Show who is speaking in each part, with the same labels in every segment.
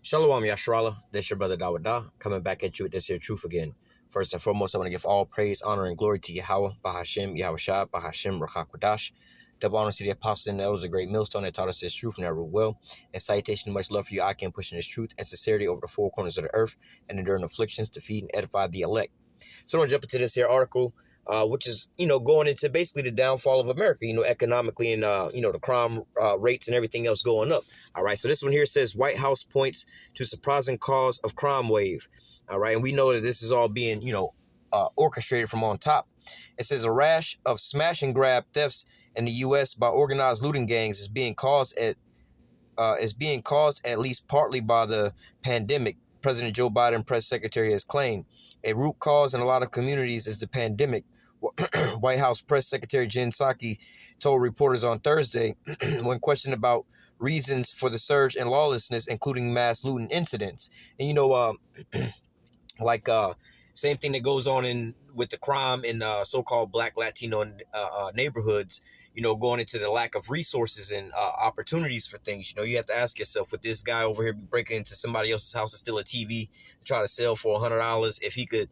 Speaker 1: Shalom Yashrala, this your brother Dawada, coming back at you with this here truth again. First and foremost, I want to give all praise, honor, and glory to Yahweh, Bahashem, Yahweh Shah, Bahashem, Rachakwadash. Double honor to the apostles and elders, a great millstone that taught us this truth and that rule well. And citation, much love for you, I can pushing this truth and sincerity over the four corners of the earth and enduring afflictions to feed and edify the elect. So I'm going to jump into this here article, which is, going into basically the downfall of America, economically and, the crime rates and everything else going up. All right. So this one here says White House points to surprising cause of crime wave. All right. And we know that this is all being, orchestrated from on top. It says a rash of smash and grab thefts in the U.S. by organized looting gangs is being caused at least partly by the pandemic. President Joe Biden, press secretary, has claimed a root cause in a lot of communities is the pandemic. White House press secretary Jen Psaki told reporters on Thursday when questioned about reasons for the surge in lawlessness, including mass looting incidents. And, same thing that goes on with the crime in so-called Black Latino neighborhoods, going into the lack of resources and opportunities for things. You have to ask yourself, would this guy over here be breaking into somebody else's house and steal a TV to try to sell for $100 if he could,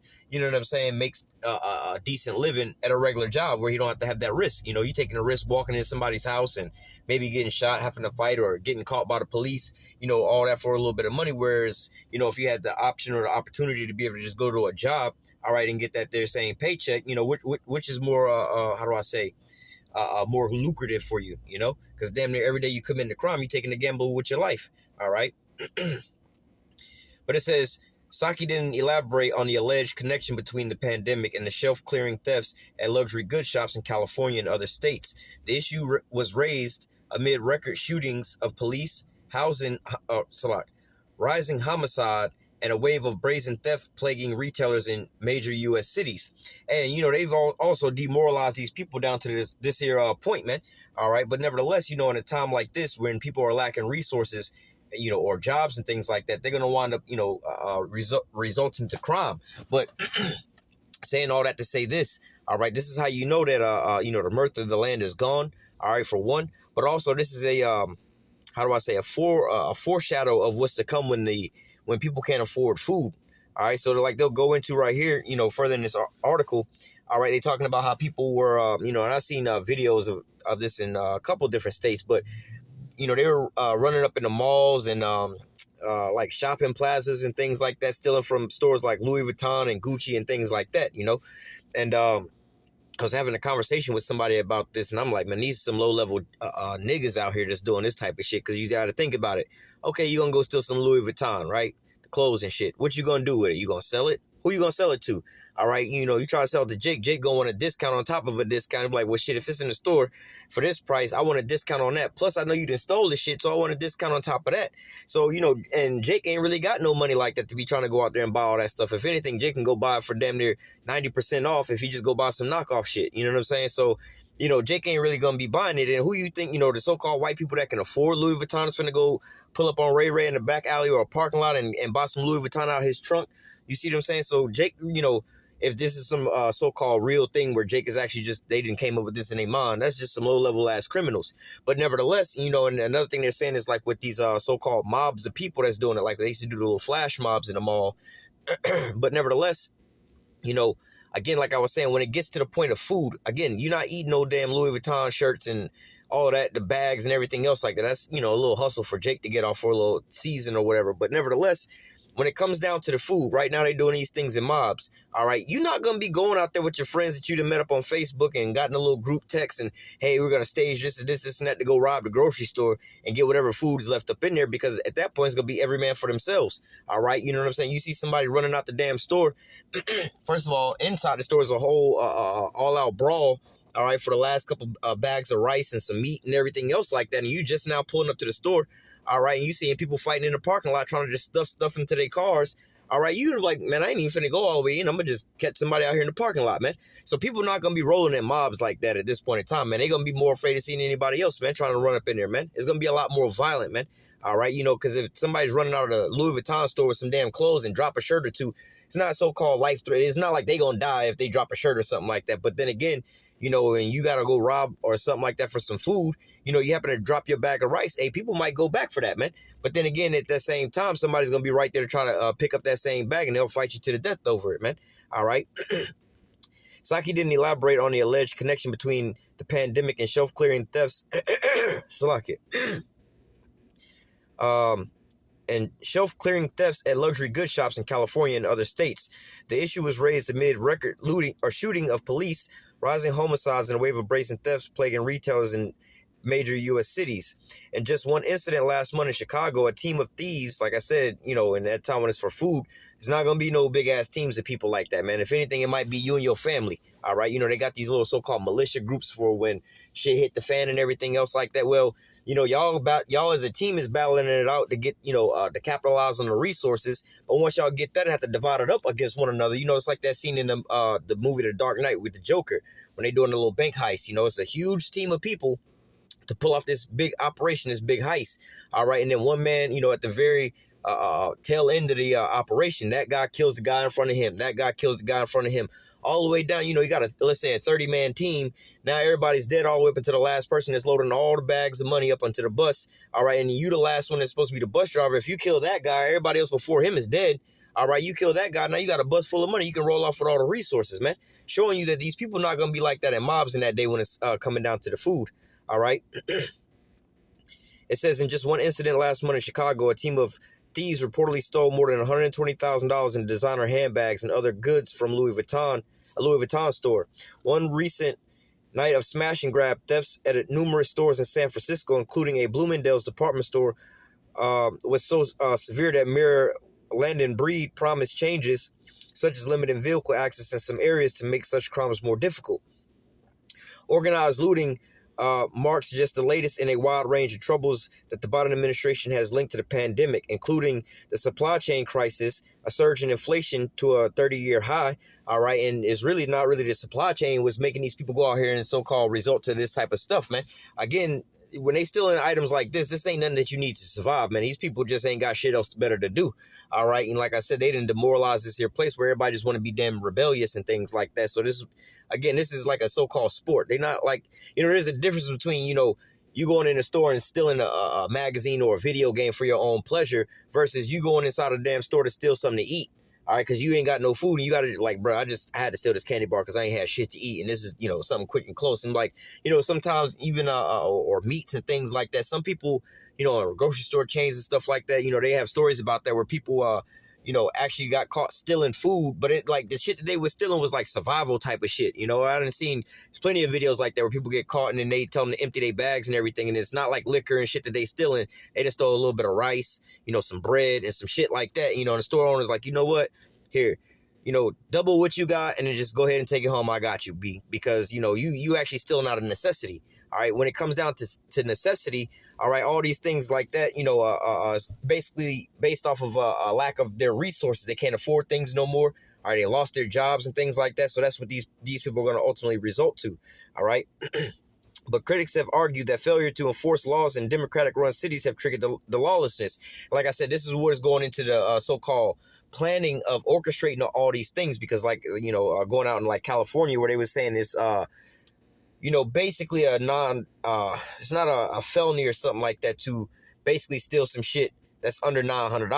Speaker 1: makes a decent living at a regular job where he don't have to have that risk? You taking a risk walking into somebody's house and maybe getting shot, having to fight, or getting caught by the police, all that for a little bit of money. Whereas, if you had the option or the opportunity to be able to just go to a job, all right, and get that there same paycheck, which is more, more lucrative for you, because damn near every day you commit a crime, you're taking a gamble with your life. All right. But it says Psaki didn't elaborate on the alleged connection between the pandemic and the shelf-clearing thefts at luxury goods shops in California and other states. The issue was raised amid record shootings of police, rising homicide, and a wave of brazen theft plaguing retailers in major U.S. cities. And, they've also demoralized these people down to this here point, man. All right. But nevertheless, in a time like this, when people are lacking resources, or jobs and things like that, they're going to wind up, resulting to crime. But saying all that to say this, all right, this is how you know that, the mirth of the land is gone. All right, for one. But also, this is a foreshadow of what's to come when people can't afford food. All right. So they'll go into right here, further in this article. All right. They're talking about how people were, and I've seen videos of this in a couple different states, but, they were running up in the malls and like shopping plazas and things like that, stealing from stores like Louis Vuitton and Gucci and things like that, and I was having a conversation with somebody about this, and I'm like, man, these are some low-level niggas out here that's doing this type of shit, because you got to think about it. Okay, you're going to go steal some Louis Vuitton, right? The clothes and shit. What you going to do with it? You going to sell it? Who you going to sell it to? All right, you try to sell it to Jake. Jake going to want a discount on top of a discount. I'm like, well, shit, if it's in the store for this price, I want a discount on that. Plus, I know you done stole the shit, so I want a discount on top of that. So, and Jake ain't really got no money like that to be trying to go out there and buy all that stuff. If anything, Jake can go buy it for damn near 90% off if he just go buy some knockoff shit. You know what I'm saying? So, Jake ain't really going to be buying it. And who you think, the so-called white people that can afford Louis Vuitton is finna go pull up on Ray Ray in the back alley or a parking lot and buy some Louis Vuitton out of his trunk? You see what I'm saying? So Jake, if this is some so-called real thing where Jake is actually they didn't came up with this in their mind, that's just some low-level ass criminals. But nevertheless, and another thing they're saying is like with these so-called mobs of people that's doing it, like they used to do the little flash mobs in the mall. But nevertheless, again, like I was saying, when it gets to the point of food, again, you're not eating no damn Louis Vuitton shirts and all of that, the bags and everything else like that. That's, a little hustle for Jake to get off for a little season or whatever. But nevertheless, when it comes down to the food, right now they're doing these things in mobs. All right, you're not going to be going out there with your friends that you done met up on Facebook and gotten a little group text and, hey, we're going to stage this and this and that to go rob the grocery store and get whatever food is left up in there, because at that point it's going to be every man for themselves. All right, you know what I'm saying? You see somebody running out the damn store. First of all, inside the store is a whole all-out brawl. All right, for the last couple bags of rice and some meat and everything else like that. And you just now pulling up to the store. All right, and you seeing people fighting in the parking lot trying to just stuff stuff into their cars. All right, you're like, man, I ain't even finna go all the way in. I'm going to just catch somebody out here in the parking lot, man. So people not going to be rolling in mobs like that at this point in time, man. They're going to be more afraid of seeing anybody else, man, trying to run up in there, man. It's going to be a lot more violent, man. All right, because if somebody's running out of the Louis Vuitton store with some damn clothes and drop a shirt or two, it's not so-called life threat. It's not like they going to die if they drop a shirt or something like that. But then again, and you got to go rob or something like that for some food, you happen to drop your bag of rice, hey, people might go back for that, man. But then again, at that same time, somebody's going to be right there to try to pick up that same bag, and they'll fight you to the death over it, man. All right. Saki didn't elaborate on the alleged connection between the pandemic and shelf-clearing thefts. Salaki. And shelf-clearing thefts at luxury goods shops in California and other states. The issue was raised amid record looting or shooting of police, rising homicides, and a wave of brazen thefts plaguing retailers in major U.S. cities. And just one incident last month in Chicago, a team of thieves, like I said, in that time when it's for food, it's not going to be no big-ass teams of people like that, man. If anything, it might be you and your family, all right? They got these little so-called militia groups for when shit hit the fan and everything else like that. Well, y'all as a team is battling it out to get, to capitalize on the resources. But once y'all get that and have to divide it up against one another, it's like that scene in the movie The Dark Knight with the Joker when they doing the little bank heist. It's a huge team of people to pull off this big operation, this big heist. All right. And then one man, at the very tail end of the operation, that guy kills the guy in front of him. That guy kills the guy in front of him. All the way down, you got let's say a 30-man team. Now everybody's dead all the way up until the last person that's loading all the bags of money up onto the bus. All right. And you the last one that's supposed to be the bus driver. If you kill that guy, everybody else before him is dead. All right. You kill that guy. Now you got a bus full of money. You can roll off with all the resources, man. Showing you that these people are not going to be like that in mobs in that day when it's coming down to the food. All right. It says in just one incident last month in Chicago, a team of thieves reportedly stole more than $120,000 in designer handbags and other goods from a Louis Vuitton store. One recent night of smash and grab thefts at numerous stores in San Francisco, including a Bloomingdale's department store, was so severe that Mayor Landon Breed promised changes, such as limiting vehicle access in some areas to make such crimes more difficult. Organized looting marks just the latest in a wide range of troubles that the Biden administration has linked to the pandemic, including the supply chain crisis, a surge in inflation to a 30-year high, all right, and it's really not really the supply chain was making these people go out here and so-called result to this type of stuff, man. Again, when they stealing items like this ain't nothing that you need to survive, man. These people just ain't got shit else better to do, all right? And like I said, they didn't demoralize this here place where everybody just want to be damn rebellious and things like that. So this is like a so-called sport. They're not like, there's a difference between, you going in a store and stealing a magazine or a video game for your own pleasure versus you going inside a damn store to steal something to eat. All right, because you ain't got no food, and you got to, like, bro, I had to steal this candy bar because I ain't had shit to eat, and this is, something quick and close. And, like, sometimes even, or meats and things like that, some people, grocery store chains and stuff like that, they have stories about that where people, actually got caught stealing food, but it, like, the shit that they were stealing was, like, survival type of shit, I done seen, there's plenty of videos like that where people get caught, and then they tell them to empty their bags and everything, and it's not like liquor and shit that they stealing, they just stole a little bit of rice, some bread and some shit like that, and the store owner's like, you know what, here, double what you got, and then just go ahead and take it home, I got you, B, because, you actually stealing out of necessity. All right, when it comes down to necessity, all right, all these things like that, basically based off of a lack of their resources. They can't afford things no more. All right, they lost their jobs and things like that. So that's what these people are going to ultimately result to. All right. But critics have argued that failure to enforce laws in Democratic-run cities have triggered the lawlessness. Like I said, this is what is going into the so-called planning of orchestrating all these things because, like, going out in, like, California where they were saying this, basically it's not a felony or something like that to basically steal some shit that's under $900.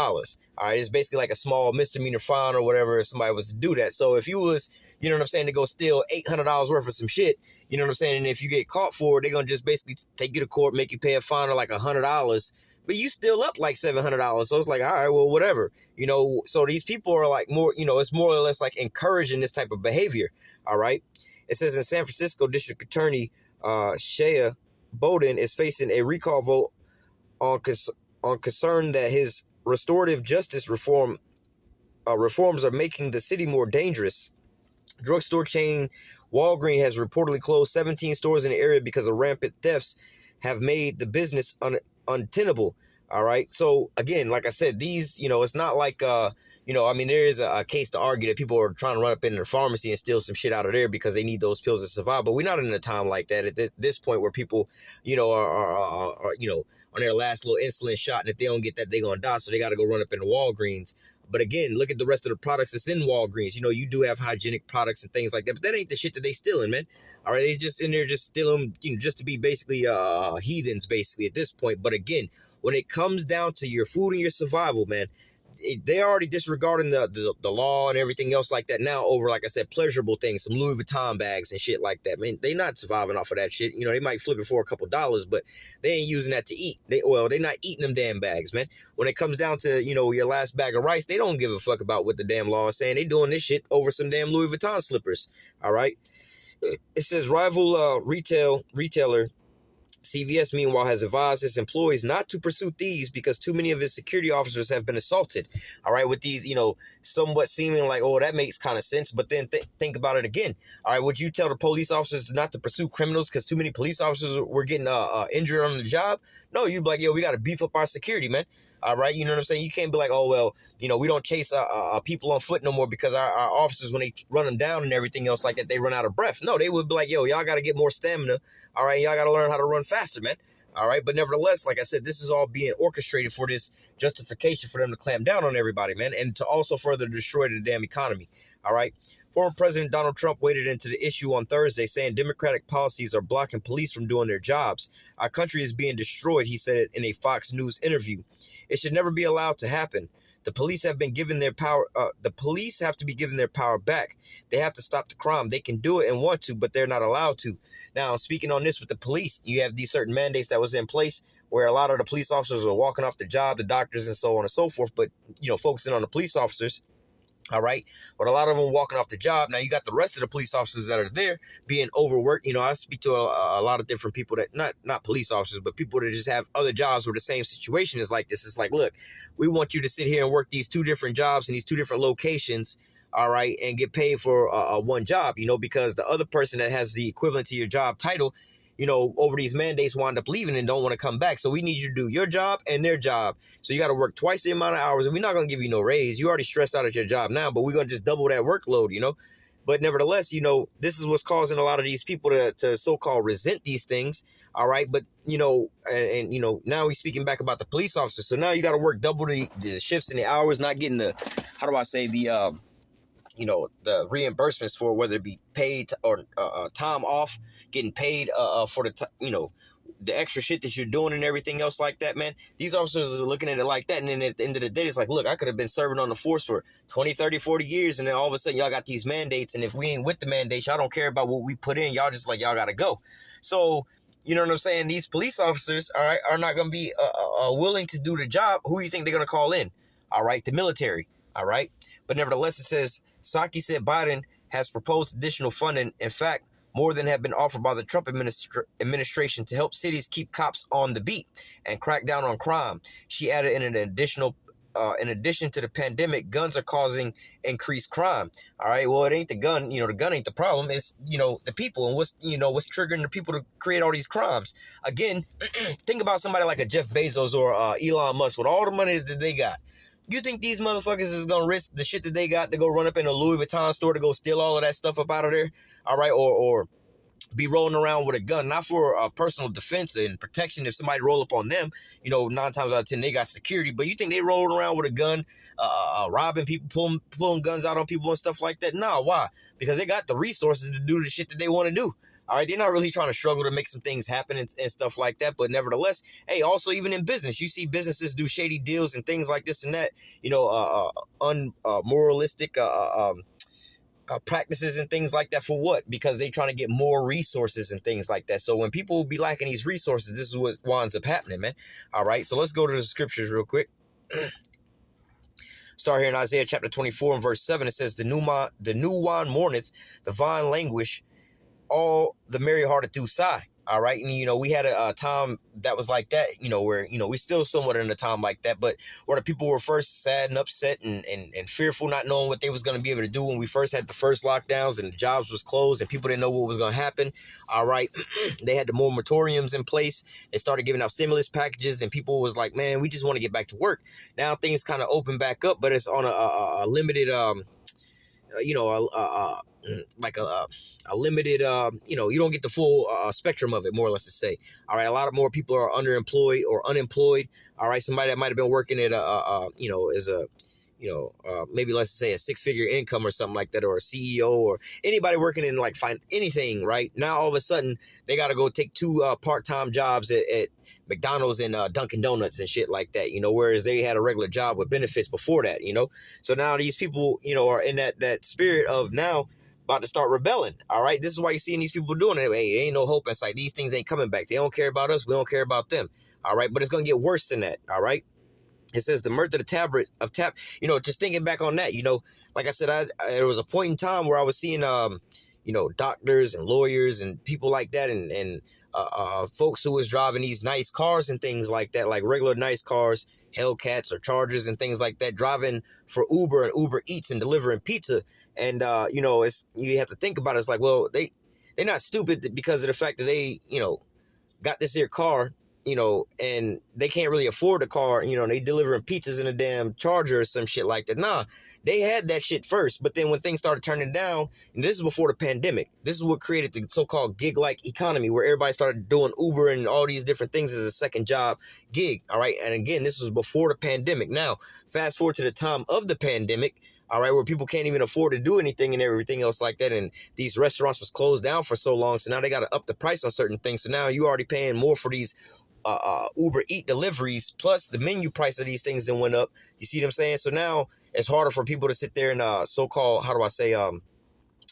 Speaker 1: All right, it's basically like a small misdemeanor fine or whatever if somebody was to do that. So if you was, to go steal $800 worth of some shit, and if you get caught for it, they're going to just basically take you to court, make you pay a fine of like $100, but you still up like $700. So it's like, all right, well, whatever, so these people are like more, it's more or less like encouraging this type of behavior. All right. It says in San Francisco, District Attorney Shea Bowden is facing a recall vote on concern that his restorative justice reforms are making the city more dangerous. Drugstore chain Walgreens has reportedly closed 17 stores in the area because of rampant thefts have made the business untenable. All right. So, again, like I said, these, it's not like, there is a case to argue that people are trying to run up in their pharmacy and steal some shit out of there because they need those pills to survive. But we're not in a time like that at this point where people, are on their last little insulin shot. And if they don't get that, they're going to die. So they got to go run up in the Walgreens. But again, look at the rest of the products that's in Walgreens. You know, you do have hygienic products and things like that, but that ain't the shit that they stealing, man. All right, they just in there just stealing, you know, just to be basically heathens, basically at this point. But again, when it comes down to your food and your survival, man, they're already disregarding the law and everything else like that now over, like I said, pleasurable things, some Louis Vuitton bags and shit like that. Man, they not surviving off of that shit. You know, they might flip it for a couple dollars, but they ain't using that to eat. They're not eating them damn bags, man. When it comes down to, you know, your last bag of rice, they don't give a fuck about what the damn law is saying. They doing this shit over some damn Louis Vuitton slippers. All right. It says rival retailer CVS, meanwhile, has advised its employees not to pursue thieves because too many of its security officers have been assaulted. All right, with these, you know, somewhat seeming like, oh, that makes kind of sense. But then think about it again. All right, would you tell the police officers not to pursue criminals because too many police officers were getting injured on the job? No, you'd be like, yo, we got to beef up our security, man. All right, you know what I'm saying? You can't be like, oh, well, you know, we don't chase people on foot no more because our officers, when they run them down and everything else like that, they run out of breath. No, they would be like, yo, y'all got to get more stamina. All right, y'all got to learn how to run faster, man. All right, but nevertheless, like I said, this is all being orchestrated for this justification for them to clamp down on everybody, man, and to also further destroy the damn economy. All right. Former President Donald Trump waded into the issue on Thursday, saying Democratic policies are blocking police from doing their jobs. Our country is being destroyed, he said in a Fox News interview. It should never be allowed to happen. The police have been given their power. The police have to be given their power back. They have to stop the crime. They can do it and want to, but they're not allowed to. Now, speaking on this with the police, you have these certain mandates that was in place where a lot of the police officers are walking off the job, the doctors and so on and so forth. But, you know, focusing on the police officers. All right. But a lot of them walking off the job. Now you got the rest of the police officers that are there being overworked. You know, I speak to a lot of different people that not police officers, but people that just have other jobs where the same situation is like this. It's like, look, we want you to sit here and work these two different jobs in these two different locations. All right. And get paid for one job, you know, because the other person that has the equivalent to your job title, you know, over these mandates wind up leaving and don't want to come back. So we need you to do your job and their job. So you got to work twice the amount of hours, and we're not going to give you no raise. You already stressed out at your job now, but we're going to just double that workload, you know. But nevertheless, you know, this is what's causing a lot of these people to so-called resent these things. All right. But, you know, and you know, now we're speaking back about the police officers. So now you got to work double the shifts and the hours, not getting the, how do I say, the, you know, the reimbursements for whether it be paid or time off, getting paid for the, you know, the extra shit that you're doing and everything else like that, man. These officers are looking at it like that. And then at the end of the day, it's like, look, I could have been serving on the force for 20, 30, 40 years. And then all of a sudden y'all got these mandates. And if we ain't with the mandates, y'all don't care about what we put in. Y'all just like, y'all got to go. So, you know what I'm saying? These police officers, all right, are not going to be willing to do the job. Who do you think they're going to call in? All right, the military. All right. But nevertheless, it says, Psaki said Biden has proposed additional funding. In fact, more than have been offered by the Trump administration to help cities keep cops on the beat and crack down on crime. She added in addition to the pandemic, guns are causing increased crime. All right. Well, it ain't the gun. You know, the gun ain't the problem. It's, you know, the people and what's triggering the people to create all these crimes. Again, think about somebody like a Jeff Bezos or Elon Musk with all the money that they got. You think these motherfuckers is going to risk the shit that they got to go run up in a Louis Vuitton store to go steal all of that stuff up out of there? All right. Or be rolling around with a gun, not for personal defense and protection. If somebody roll up on them, you know, 9 times out of 10, they got security. But you think they rolling around with a gun, robbing people, pulling guns out on people and stuff like that? No, why? Because they got the resources to do the shit that they want to do. All right, they're not really trying to struggle to make some things happen and stuff like that. But nevertheless, hey, also even in business, you see businesses do shady deals and things like this and that, you know, unmoralistic practices and things like that. For what? Because they're trying to get more resources and things like that. So when people be lacking these resources, this is what winds up happening, man. All right, so let's go to the scriptures real quick. Start here in Isaiah chapter 24 and verse 7. It says, the new wine mourneth, the vine languish, all the merry-hearted do sigh. All right. And, you know, we had a time that was like that, you know, where, you know, we still somewhat in a time like that, but where the people were first sad and upset and fearful, not knowing what they was going to be able to do when we first had the first lockdowns and the jobs was closed and people didn't know what was going to happen. All right. They had the moratoriums in place. They started giving out stimulus packages and people was like, man, we just want to get back to work. Now things kind of open back up, but it's on a limited, you know, like a limited, you know, you don't get the full spectrum of it, more or less to say. All right. A lot of more people are underemployed or unemployed. All right. Somebody that might have been working at you know, as a, maybe let's say a 6-figure income or something like that, or a CEO or anybody working in like find anything, right? Now all of a sudden they got to go take 2 part-time jobs at McDonald's and Dunkin' Donuts and shit like that, whereas they had a regular job with benefits before that, So now these people, are in that spirit of now about to start rebelling. All right. This is why you're seeing these people doing it. Hey, ain't no hope in sight. These things ain't coming back. They don't care about us. We don't care about them. All right. But it's going to get worse than that. All right. It says the mirth of the tablet of tap, just thinking back on that, like I said, there was a point in time where I was seeing, doctors and lawyers and people like that and folks who was driving these nice cars and things like that, like regular nice cars, Hellcats or Chargers and things like that, driving for Uber and Uber Eats and delivering pizza. And, it's, you have to think about it. It's like, well, they're not stupid because of the fact that they, got this here car, and they can't really afford a car, and they delivering pizzas in a damn Charger or some shit like that. Nah, they had that shit first. But then when things started turning down, and this is before the pandemic, this is what created the so-called gig-like economy where everybody started doing Uber and all these different things as a second job gig. All right. And again, this was before the pandemic. Now, fast forward to the time of the pandemic. All right, where people can't even afford to do anything and everything else like that. And these restaurants was closed down for so long. So now they got to up the price on certain things. So now you already paying more for these Uber Eat deliveries, plus the menu price of these things then went up. You see what I'm saying? So now it's harder for people to sit there and so-called, how do I say,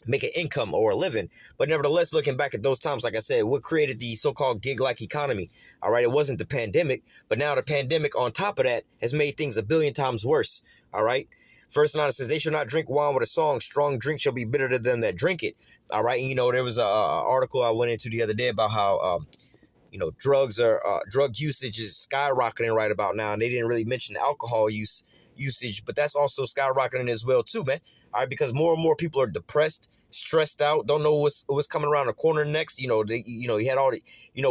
Speaker 1: make an income or a living. But nevertheless, looking back at those times, like I said, what created the so-called gig-like economy? All right, it wasn't the pandemic, but now the pandemic on top of that has made things a billion times worse. All right. First line, it says, they shall not drink wine with a song. Strong drink shall be bitter to them that drink it. All right. And, there was an article I went into the other day about how, drug usage is skyrocketing right about now. And they didn't really mention alcohol usage, but that's also skyrocketing as well, too, man. All right. Because more and more people are depressed, stressed out, don't know what's coming around the corner next. You had all the,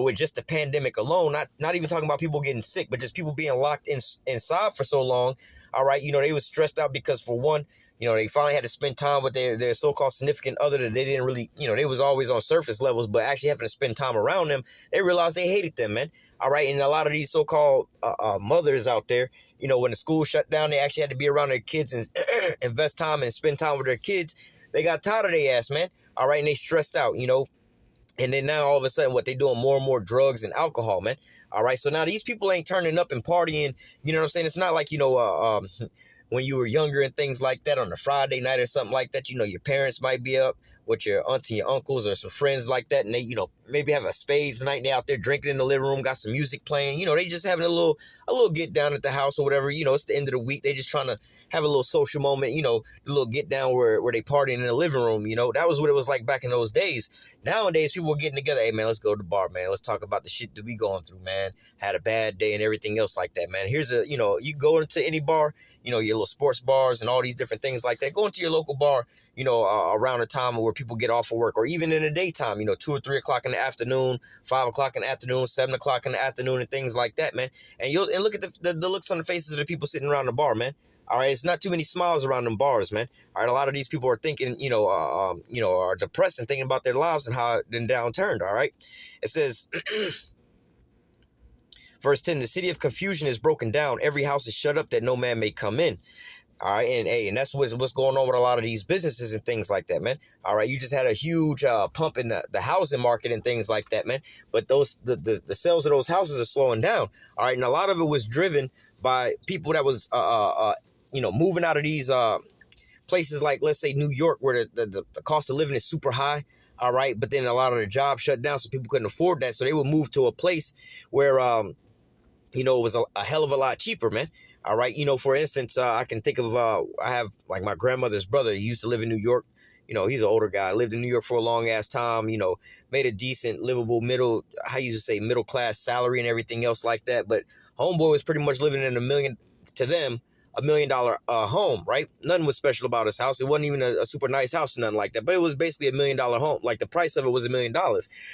Speaker 1: with just the pandemic alone, not even talking about people getting sick, but just people being locked inside for so long. All right, they was stressed out because, for one, they finally had to spend time with their so-called significant other that they didn't really, they was always on surface levels, but actually having to spend time around them, they realized they hated them, man. All right, and a lot of these so-called mothers out there, when the school shut down, they actually had to be around their kids and invest time and spend time with their kids. They got tired of their ass, man. All right, and they stressed out, and then now all of a sudden, what they doing more and more drugs and alcohol, man. All right. So now these people ain't turning up and partying. You know what I'm saying? It's not like, when you were younger and things like that on a Friday night or something like that, your parents might be up with your aunts and your uncles or some friends like that. And they, maybe have a spades night and they out there drinking in the living room, got some music playing, they just having a little get down at the house or whatever. It's the end of the week. They just trying to have a little social moment, the little get down where they partying in the living room. That was what it was like back in those days. Nowadays, people are getting together. Hey, man, let's go to the bar, man. Let's talk about the shit that we going through, man. Had a bad day and everything else like that, man. Here's you go into any bar, your little sports bars and all these different things like that. Go into your local bar, around a time where people get off of work, or even in the daytime, 2 or 3 o'clock in the afternoon, 5 o'clock in the afternoon, 7 o'clock in the afternoon, and things like that, man. And look at the looks on the faces of the people sitting around the bar, man. All right, it's not too many smiles around them bars, man. All right, a lot of these people are thinking, are depressed and thinking about their lives and how it been downturned. All right, it says, verse 10: the city of confusion is broken down; every house is shut up, that no man may come in. All right, and that's what's going on with a lot of these businesses and things like that, man. All right, you just had a huge pump in the housing market and things like that, man. But the sales of those houses are slowing down. All right, and a lot of it was driven by people that was moving out of these places like, let's say, New York, where the cost of living is super high. All right, but then a lot of the jobs shut down, so people couldn't afford that, so they would move to a place where it was a hell of a lot cheaper, man. All right. For instance, I can think of I have like my grandmother's brother. He used to live in New York. He's an older guy, lived in New York for a long ass time, made a decent, livable middle class salary and everything else like that. But homeboy was pretty much living in $1 million home, right? Nothing was special about his house. It wasn't even a super nice house, nothing like that. But it was basically $1 million home. Like the price of it was $1 million.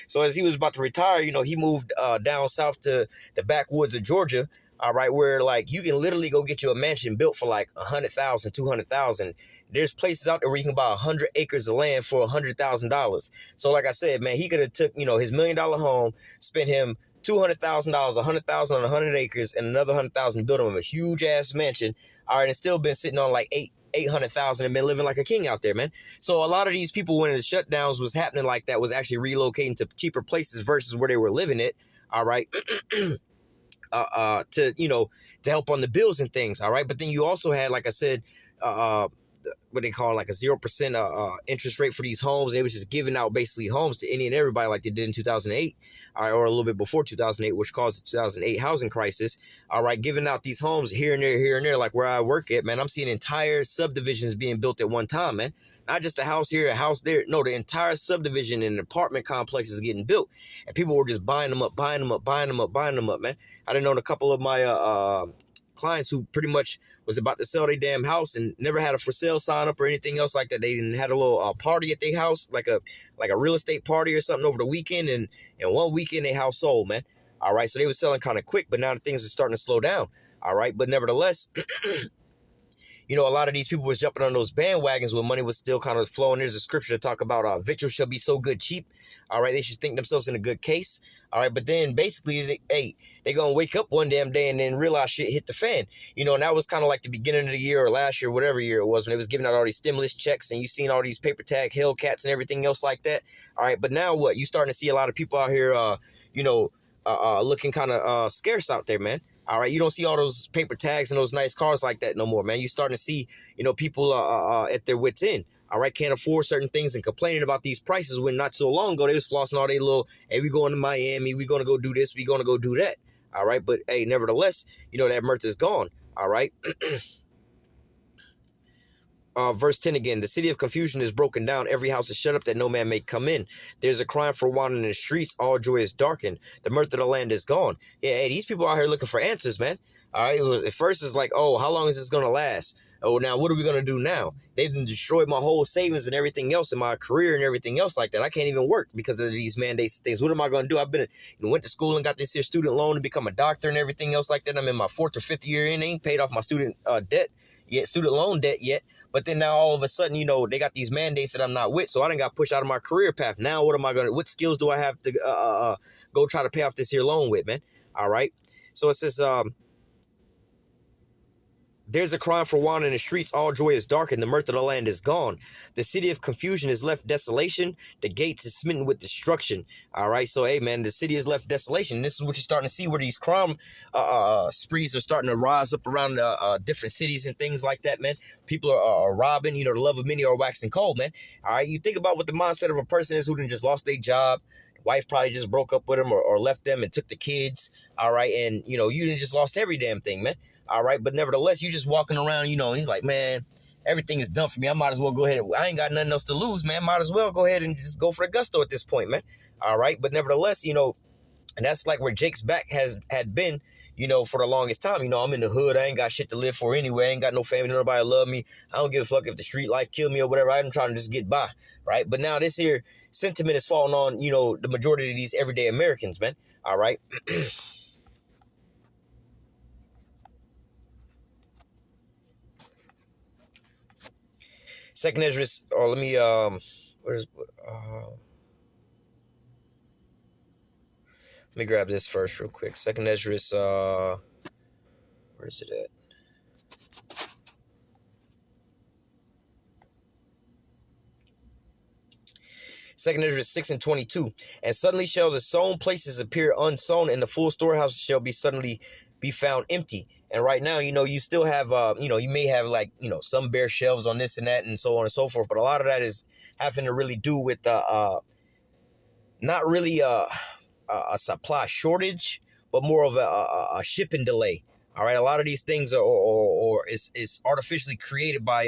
Speaker 1: So as he was about to retire, he moved down south to the backwoods of Georgia. All right, where like you can literally go get you a mansion built for like $100,000, $200,000. There's places out there where you can buy 100 acres of land for $100,000. So like I said, man, he could have took his $1 million home, spent him $200,000, 100,000 on 100 acres, and another 100,000 building them a huge ass mansion. All right, and still been sitting on like 800,000 and been living like a king out there, man. So a lot of these people, when the shutdowns was happening like that, was actually relocating to cheaper places versus where they were living it. All right. To, you know, to help on the bills and things. All right. But then you also had, like I said, what they call like a 0% interest rate for these homes. They was just giving out basically homes to any and everybody like they did in 2008, or a little bit before 2008, which caused the 2008 housing crisis. All right, giving out these homes here and there, like where I work at, man. I'm seeing entire subdivisions being built at one time, man. Not just a house here, a house there. No, the entire subdivision and apartment complex is getting built, and people were just buying them up, man. I done known a couple of my clients who pretty much was about to sell their damn house and never had a for sale sign up or anything else like that. They didn't had a little party at their house, like a real estate party or something over the weekend, and one weekend their house sold, man. All right, so they were selling kind of quick, but now things are starting to slow down. All right, but nevertheless, you know, a lot of these people was jumping on those bandwagons when money was still kind of flowing. There's a scripture to talk about victuals shall be so good cheap. All right, they should think themselves in a good case. All right, but then basically, they going to wake up one damn day and then realize shit hit the fan. You know, and that was kind of like the beginning of the year or last year, whatever year it was, when they was giving out all these stimulus checks and you seen all these paper tag Hellcats and everything else like that. All right, but now what? You starting to see a lot of people out here, you know, looking kind of scarce out there, man. All right, you don't see all those paper tags and those nice cars like that no more, man. You starting to see, you know, people at their wits' end. All right, can't afford certain things and complaining about these prices when not so long ago they was flossing all their little, hey, we going to Miami, we going to go do this, we going to go do that. All right, but hey, nevertheless, you know, that mirth is gone. All right. Verse 10 again, the city of confusion is broken down. Every house is shut up that no man may come in. There's a crying for wandering in the streets. All joy is darkened. The mirth of the land is gone. Yeah, hey, these people out here looking for answers, man. All right, at first it's like, oh, how long is this going to last? Oh, now what are we going to do now? They've destroyed my whole savings and everything else in my career and everything else like that. I can't even work because of these mandates and things. What am I going to do? I've been, went to school and got this here student loan to become a doctor and everything else like that. I'm in my 4th or 5th year in. I ain't paid off my student loan debt yet. But then now all of a sudden, you know, they got these mandates that I'm not with. So I done got pushed out of my career path. Now what am I going to, what skills do I have to go try to pay off this here loan with, man? All right. So it says, there's a cry for wandering in the streets. All joy is darkened. The mirth of the land is gone. The city of confusion is left desolation. The gates is smitten with destruction. All right. So, hey, man, the city is left desolation. This is what you're starting to see where these crime sprees are starting to rise up around different cities and things like that, man. People are robbing. You know, the love of many are waxing cold, man. All right. You think about what the mindset of a person is who done just lost their job. Wife probably just broke up with them or left them and took the kids. All right. And, you know, you done just lost every damn thing, man. All right, but nevertheless, you just walking around, you know, he's like, man, everything is done for me. I might as well go ahead. I ain't got nothing else to lose, man. Might as well go ahead and just go for the gusto at this point, man. All right, but nevertheless, you know, and that's like where Jake's back had been, you know, for the longest time. You know, I'm in the hood. I ain't got shit to live for anyway. I ain't got no family. Nobody love me. I don't give a fuck if the street life kill me or whatever. I'm trying to just get by, right? But now this here sentiment is falling on, you know, the majority of these everyday Americans, man. All right. Second Esdras, let me, let me grab this first real quick. Second Esdras, where is it at? Second Esdras 6:22. And suddenly shall the sown places appear unsown, and the full storehouse shall be suddenly be found empty. And right now, you know, you still have, you know, you may have like, you know, some bare shelves on this and that and so on and so forth. But a lot of that is having to really do with not really a supply shortage, but more of a shipping delay. All right. A lot of these things are is artificially created by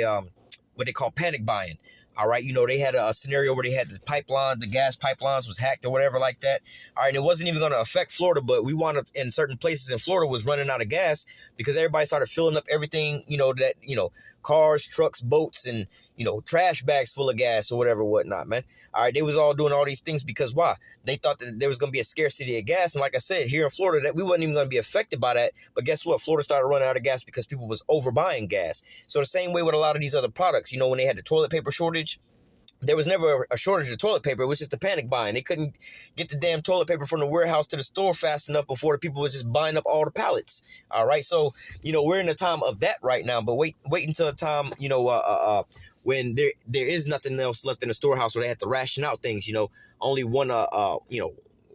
Speaker 1: what they call panic buying. All right, you know, they had a scenario where they had the gas pipelines was hacked or whatever like that. All right, and it wasn't even going to affect Florida, but we wound up in certain places in Florida was running out of gas because everybody started filling up everything, you know, that, you know, cars, trucks, boats, and, you know, trash bags full of gas or whatever, whatnot, man. All right, they was all doing all these things because why? They thought that there was going to be a scarcity of gas. And like I said, here in Florida, that we wasn't even going to be affected by that. But guess what? Florida started running out of gas because people was overbuying gas. So the same way with a lot of these other products, you know, when they had the toilet paper shortage, there was never a shortage of toilet paper. It was just a panic buying. They couldn't get the damn toilet paper from the warehouse to the store fast enough before the people was just buying up all the pallets. All right. So, we're in a time of that right now, but wait until a time, when there is nothing else left in the storehouse where they have to ration out things, only one,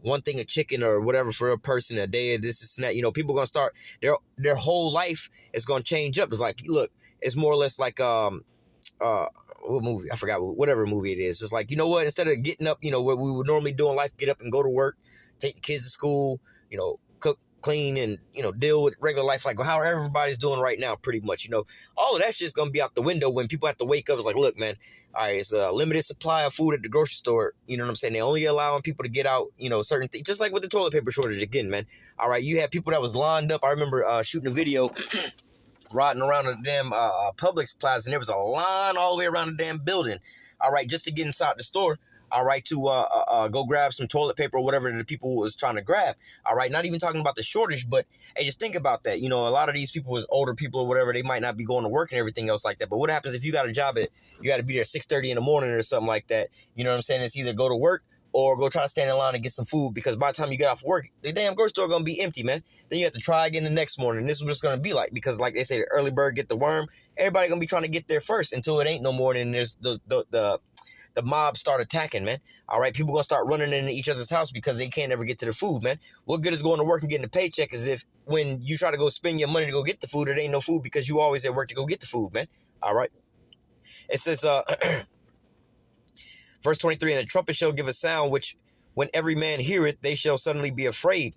Speaker 1: one thing of chicken or whatever for a person a day. This is that, people are going to start their whole life is going to change up. It's like, look, it's more or less like, what movie? I forgot, whatever movie it is. It's like, you know what? Instead of getting up, what we would normally do in life, get up and go to work, take the kids to school, cook, clean, and, deal with regular life, like how everybody's doing right now, pretty much. All of that's just going to be out the window when people have to wake up. It's like, look, man, all right, it's a limited supply of food at the grocery store. You know what I'm saying? They only allowing people to get out, certain things, just like with the toilet paper shortage again, man. All right, you had people that was lined up. I remember shooting a video riding around the damn Publix plaza, and there was a line all the way around the damn building, all right, just to get inside the store, all right, to go grab some toilet paper or whatever the people was trying to grab, all right, not even talking about the shortage, but hey, just think about that, a lot of these people is older people or whatever, they might not be going to work and everything else like that, but what happens if you got a job you got to be there 6:30 in the morning or something like that, you know what I'm saying, it's either go to work or go try to stand in line and get some food, because by the time you get off work, the damn grocery store going to be empty, man. Then you have to try again the next morning. This is what it's going to be like, because like they say, the early bird get the worm. Everybody going to be trying to get there first until it ain't no more, and there's the mob start attacking, man. All right, people going to start running into each other's house because they can't ever get to the food, man. What good is going to work and getting a paycheck is if when you try to go spend your money to go get the food, it ain't no food because you always at work to go get the food, man. All right. It says, verse 23, and the trumpet shall give a sound, which when every man heareth, they shall suddenly be afraid.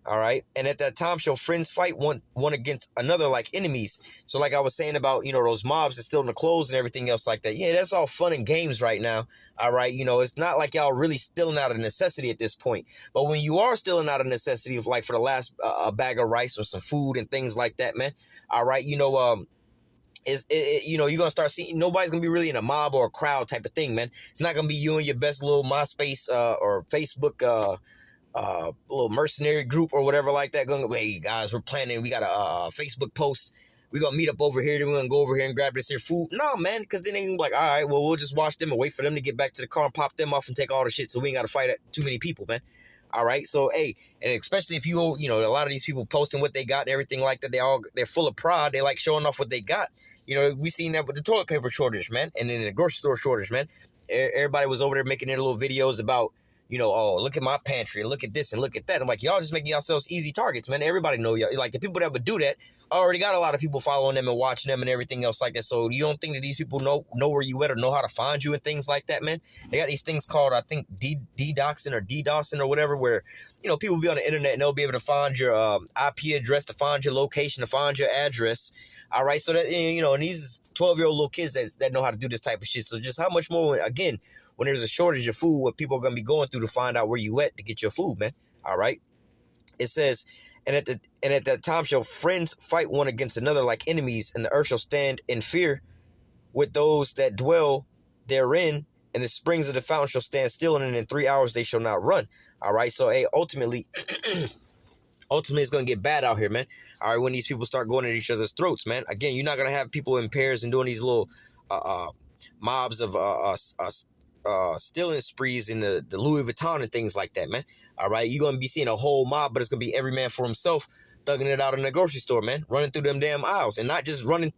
Speaker 1: All right. And at that time shall friends fight one against another like enemies. So like I was saying about, those mobs that stealing the clothes and everything else like that. Yeah, that's all fun and games right now. All right. It's not like y'all really stealing out of necessity at this point. But when you are stealing out of necessity, like for the last a bag of rice or some food and things like that, man. All right. You're going to start seeing, nobody's going to be really in a mob or a crowd type of thing, man. It's not going to be you and your best little MySpace or Facebook little mercenary group or whatever like that going, hey, guys, we're planning. We got a Facebook post. We're going to meet up over here. Then we're going to go over here and grab this here food. No, man, because then they're like, all right, well, we'll just watch them and wait for them to get back to the car and pop them off and take all the shit so we ain't got to fight at too many people, man. All right, so, hey, and especially if a lot of these people posting what they got and everything like that, they're full of pride. They like showing off what they got. We seen that with the toilet paper shortage, man, and then the grocery store shortage, man. Everybody was over there making their little videos about, oh, look at my pantry, look at this and look at that. I'm like, y'all just making yourselves easy targets, man. Everybody know y'all. Like, the people that would do that already got a lot of people following them and watching them and everything else like that. So you don't think that these people know where you at or know how to find you and things like that, man? They got these things called, I think, DDoSing or DDoSing or whatever, where, people be on the internet and they'll be able to find your IP address, to find your location, to find your address. All right, so that, and these 12-year-old little kids that know how to do this type of shit. So just how much more, again, when there's a shortage of food, what people are going to be going through to find out where you at to get your food, man. All right. It says, and at that time shall friends fight one against another like enemies, and the earth shall stand in fear with those that dwell therein, and the springs of the fountain shall stand still, and in 3 hours they shall not run. All right. So, hey, ultimately, it's going to get bad out here, man. All right, when these people start going at each other's throats, man. Again, you're not going to have people in pairs and doing these little mobs of stealing sprees in the Louis Vuitton and things like that, man. All right, you're going to be seeing a whole mob, but it's going to be every man for himself, thugging it out in the grocery store, man. Running through them damn aisles, and not just running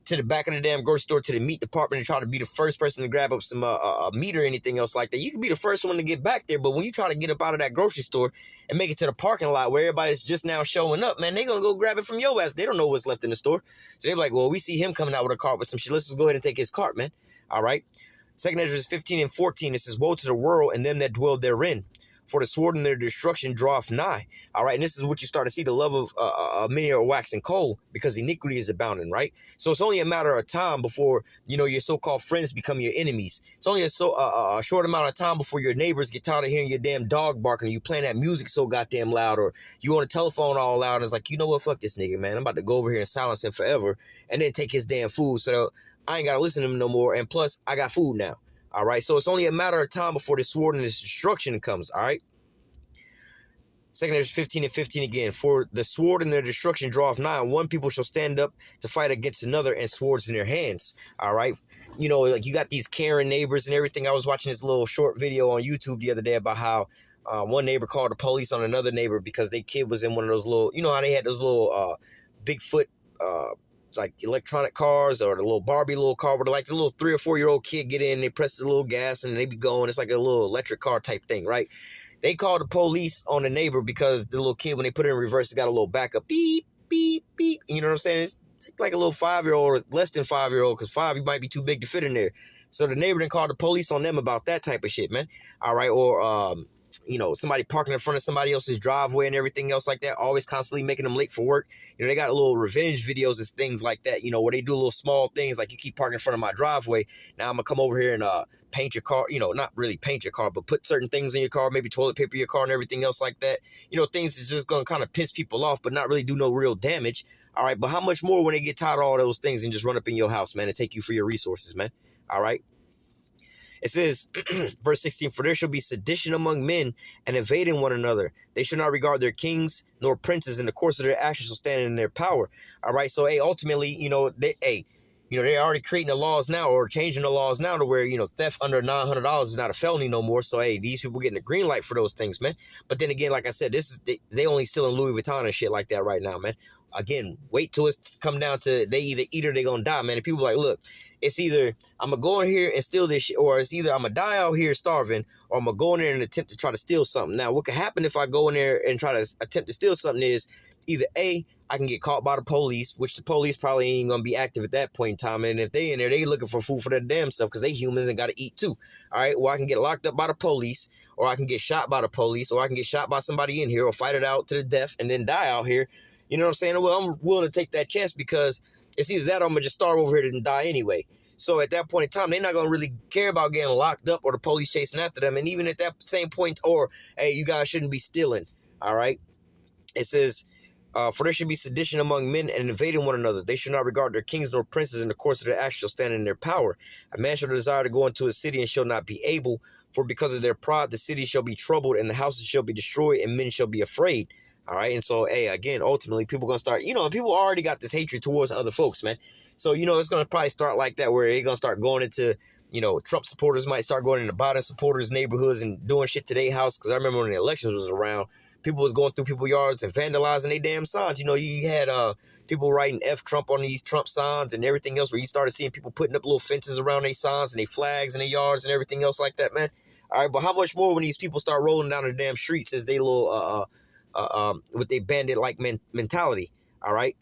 Speaker 1: to the back of the damn grocery store to the meat department and try to be the first person to grab up some meat or anything else like that. You can be the first one to get back there, but when you try to get up out of that grocery store and make it to the parking lot where everybody's just now showing up, man, they're going to go grab it from your ass. They don't know what's left in the store. So they're like, well, we see him coming out with a cart with some shit. Let's just go ahead and take his cart, man. All right. 2 Ezra 15 and 14, it says, woe to the world and them that dwell therein, for the sword and their destruction draweth nigh. All right, and this is what you start to see, the love of many are waxing cold, because iniquity is abounding, right? So it's only a matter of time before, your so-called friends become your enemies. It's only a short amount of time before your neighbors get tired of hearing your damn dog barking, or you playing that music so goddamn loud, or you on the telephone all loud, and it's like, you know what, fuck this nigga, man. I'm about to go over here and silence him forever, and then take his damn food, so I ain't got to listen to him no more, and plus, I got food now. All right, so it's only a matter of time before this sword and this destruction comes, all right? 2 Ezra 15 and 14, it says, woe to the world and them that dwell therein, for the sword and their destruction draweth nigh. All right, so it's only a matter of time before this sword and this destruction comes, all right? 2 Ezra 15 and 14, it says, woe to the world and them that dwell therein, for the sword and their destruction draweth nigh. All right, so it's only a matter of time before this sword and this destruction comes, all right? 2 Ezra 15 and 14, it says, woe to the world and them that dwell therein, for the sword and their destruction draweth nigh. All right, so it's only a matter of time before this sword and this destruction comes, all right? 2 Ezra 15 and 14, it says, woe to the world and them that dwell therein, for the sword and their destruction draweth nigh. All right, so it's only a matter of time before this sword and this destruction comes, all right? Second Ezra 15 and 15 again. For the sword and their destruction draweth nigh, and one people shall stand up to fight against another, and swords in their hands. All right. You know, like you got these caring neighbors and everything. I was watching this little short video on YouTube the other day about how one neighbor called the police on another neighbor because their kid was in one of those little, you know how they had those little Bigfoot like electronic cars, or the little Barbie little car where like the little 3 or 4-year-old kid get in, they press the little gas and they be going. It's like a little electric car type thing, right? They called the police on the neighbor because the little kid, when they put it in reverse, it got a little backup beep, beep, beep. You know what I'm saying? It's like a little 5-year-old or less than 5-year-old, because 5, you might be too big to fit in there. So the neighbor then called the police on them about that type of shit, man. All right. Or, you know, somebody parking in front of somebody else's driveway and everything else like that, always constantly making them late for work. You know, they got little revenge videos and things like that, you know, where they do little small things like, you keep parking in front of my driveway, now I'm going to come over here and paint your car, you know, not really paint your car, but put certain things in your car, maybe toilet paper your car and everything else like that. You know, things that's just going to kind of piss people off, but not really do no real damage. All right. But how much more when they get tired of all those things and just run up in your house, man, and take you for your resources, man. All right. It says, verse 16, for there shall be sedition among men, and invading one another. They shall not regard their kings nor princes, and the course of their actions shall stand in their power. All right. So, hey, ultimately, you know, they're already creating the laws now, or changing the laws now to where, you know, theft under $900 is not a felony no more. So, hey, these people getting a green light for those things, man. But then again, like I said, they only still in Louis Vuitton and shit like that right now, man. Again, wait till it's come down to they either eat or they gonna die, man. And people are like, look, it's either I'm gonna go in here and steal this shit, or it's either I'm gonna die out here starving, or I'm gonna go in there and attempt to try to steal something. Now, what could happen if I go in there and try to attempt to steal something is either A, I can get caught by the police, which the police probably ain't gonna be active at that point in time. And if they in there, they looking for food for their damn self, because they humans and gotta eat too. All right, well, I can get locked up by the police, or I can get shot by the police, or I can get shot by somebody in here, or fight it out to the death and then die out here. You know what I'm saying? Well, I'm willing to take that chance because it's either that or I'm going to just starve over here and die anyway. So at that point in time, they're not going to really care about getting locked up or the police chasing after them. And even at that same point, or, hey, you guys shouldn't be stealing. All right. It says, for there should be sedition among men and invading one another. They should not regard their kings nor princes, in the course of their actions shall stand in their power. A man shall desire to go into a city and shall not be able, for because of their pride, the city shall be troubled and the houses shall be destroyed and men shall be afraid. All right. And so, hey, again, ultimately, people going to start, you know, people already got this hatred towards other folks, man. So, you know, it's going to probably start like that, where they're going to start going into, you know, Trump supporters might start going into Biden supporters' neighborhoods and doing shit to their house. Because I remember when the elections was around, people was going through people's yards and vandalizing their damn signs. You know, you had people writing F Trump on these Trump signs and everything else, where you started seeing people putting up little fences around their signs and their flags and their yards and everything else like that, man. All right. But how much more when these people start rolling down the damn streets as they little, with a bandit-like mentality, all right?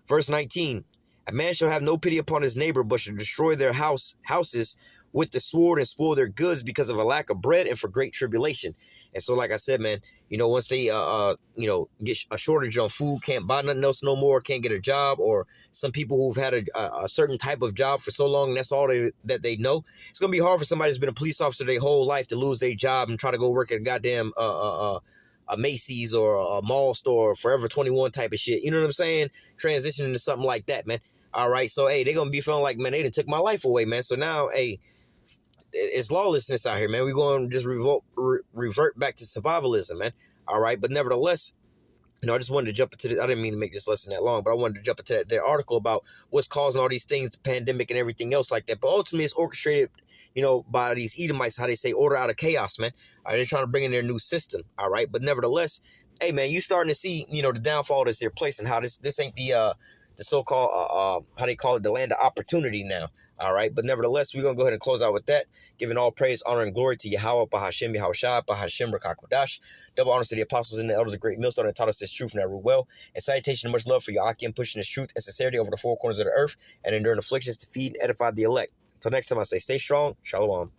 Speaker 1: Verse 19, a man shall have no pity upon his neighbor, but shall destroy their houses with the sword and spoil their goods because of a lack of bread and for great tribulation. And so, like I said, man, you know, once they, you know, get a shortage on food, can't buy nothing else no more, can't get a job, or some people who've had a certain type of job for so long, and that's all that they know. It's going to be hard for somebody who's been a police officer their whole life to lose their job and try to go work at a goddamn, a Macy's or a mall store, Forever 21 type of shit. You know what I'm saying? Transitioning to something like that, man. All right. So, hey, they're going to be feeling like, man, they done took my life away, man. So now, hey, it's lawlessness out here, man. We're going to just revert back to survivalism, man. All right. But nevertheless, you know, I just wanted to jump into I didn't mean to make this lesson that long, but I wanted to jump into their article about what's causing all these things, the pandemic and everything else like that. But ultimately, it's orchestrated, you know, by these Edomites, how they say, order out of chaos, man. All right, they're trying to bring in their new system, all right? But nevertheless, hey, man, you starting to see, you know, the downfall of this here place and how this ain't the so-called, how they call it, the land of opportunity now, all right? But nevertheless, we're going to go ahead and close out with that, giving all praise, honor, and glory to Yahweh, Bahashem, Yahushua, Bahashem, Rakakwadash. Double honors to the apostles and the elders of great millstone that taught us this truth and that rule well. And salutation and much love for Yahakim, pushing this truth and sincerity over the four corners of the earth and enduring afflictions to feed and edify the elect. Until next time, I say stay strong. Shalom.